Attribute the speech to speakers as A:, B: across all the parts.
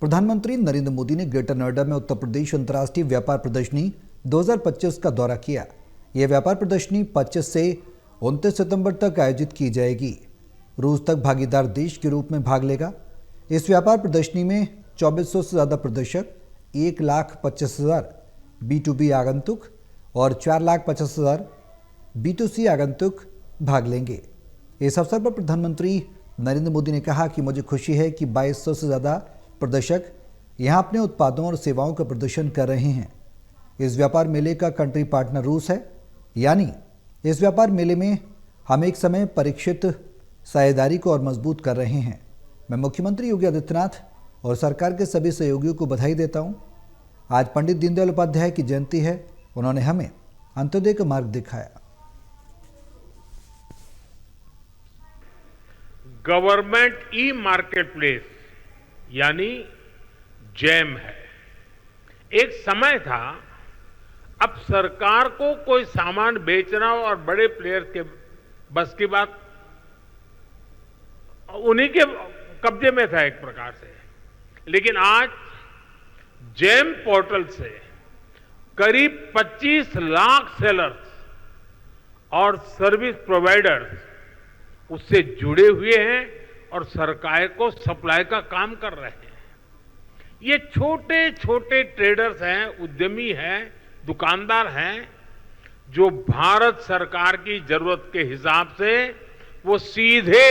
A: प्रधानमंत्री नरेंद्र मोदी ने ग्रेटर नोएडा में उत्तर प्रदेश अंतर्राष्ट्रीय व्यापार प्रदर्शनी 2025 का दौरा किया। यह व्यापार प्रदर्शनी 25 से 29 सितंबर तक आयोजित की जाएगी। रूस तक भागीदार देश के रूप में भाग लेगा। इस व्यापार प्रदर्शनी में 2400 से ज़्यादा प्रदर्शक, 1,25,000 B2B आगंतुक और 4,50,000 B2C आगंतुक भाग लेंगे। इस अवसर पर प्रधानमंत्री नरेंद्र मोदी ने कहा कि मुझे खुशी है कि 2200 से ज़्यादा प्रदर्शक यहां अपने उत्पादों और सेवाओं का प्रदर्शन कर रहे हैं। इस व्यापार मेले का कंट्री पार्टनर रूस है, यानी इस व्यापार मेले में हम एक समय परीक्षित साझेदारी को और मजबूत कर रहे हैं। मैं मुख्यमंत्री योगी आदित्यनाथ और सरकार के सभी सहयोगियों को बधाई देता हूं। आज पंडित दीनदयाल उपाध्याय की जयंती है। उन्होंने हमें अंत्योदय का मार्ग दिखाया।
B: गवर्नमेंट ई मार्केट प्लेस यानी जैम है। एक समय था, अब सरकार को कोई सामान बेचना और बड़े प्लेयर्स के बस की बात, उन्हीं के कब्जे में था एक प्रकार से। लेकिन आज जैम पोर्टल से करीब 25 लाख सेलर्स और सर्विस प्रोवाइडर्स उससे जुड़े हुए हैं और सरकार को सप्लाई का काम कर रहे हैं। ये छोटे छोटे ट्रेडर्स हैं, उद्यमी हैं, दुकानदार हैं, जो भारत सरकार की जरूरत के हिसाब से वो सीधे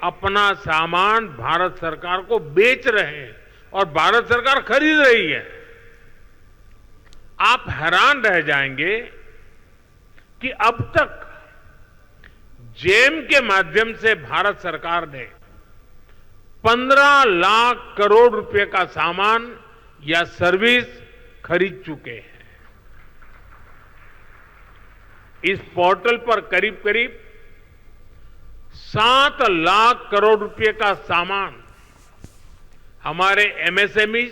B: अपना सामान भारत सरकार को बेच रहे हैं और भारत सरकार खरीद रही है। आप हैरान रह जाएंगे कि अब तक जैम के माध्यम से भारत सरकार ने 15 लाख करोड़ रुपए का सामान या सर्विस खरीद चुके हैं। इस पोर्टल पर करीब करीब 7 लाख करोड़ रुपए का सामान हमारे एमएसएमई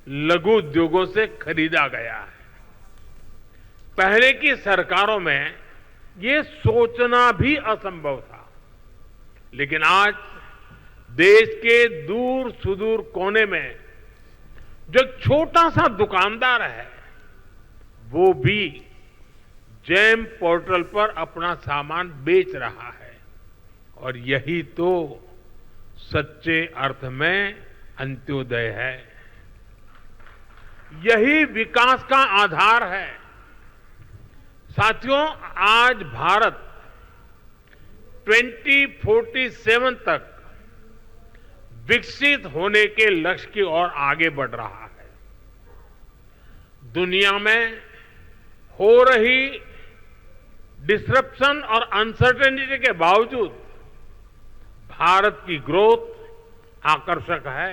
B: लघु उद्योगों से खरीदा गया है। पहले की सरकारों में ये सोचना भी असंभव था, लेकिन आज देश के दूर सुदूर कोने में जो छोटा सा दुकानदार है, वो भी जैम पोर्टल पर अपना सामान बेच रहा है। और यही तो सच्चे अर्थ में अंत्योदय है, यही विकास का आधार है। साथियों, आज भारत 2047 तक विकसित होने के लक्ष्य की ओर आगे बढ़ रहा है। दुनिया में हो रही डिसरप्शन और अनसर्टेनिटी के बावजूद भारत की ग्रोथ आकर्षक है।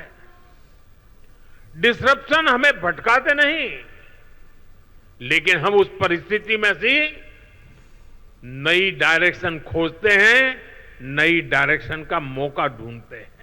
B: डिसरप्शन हमें भटकाते नहीं, लेकिन हम उस परिस्थिति में से नई डायरेक्शन खोजते हैं, नई डायरेक्शन का मौका ढूंढते हैं।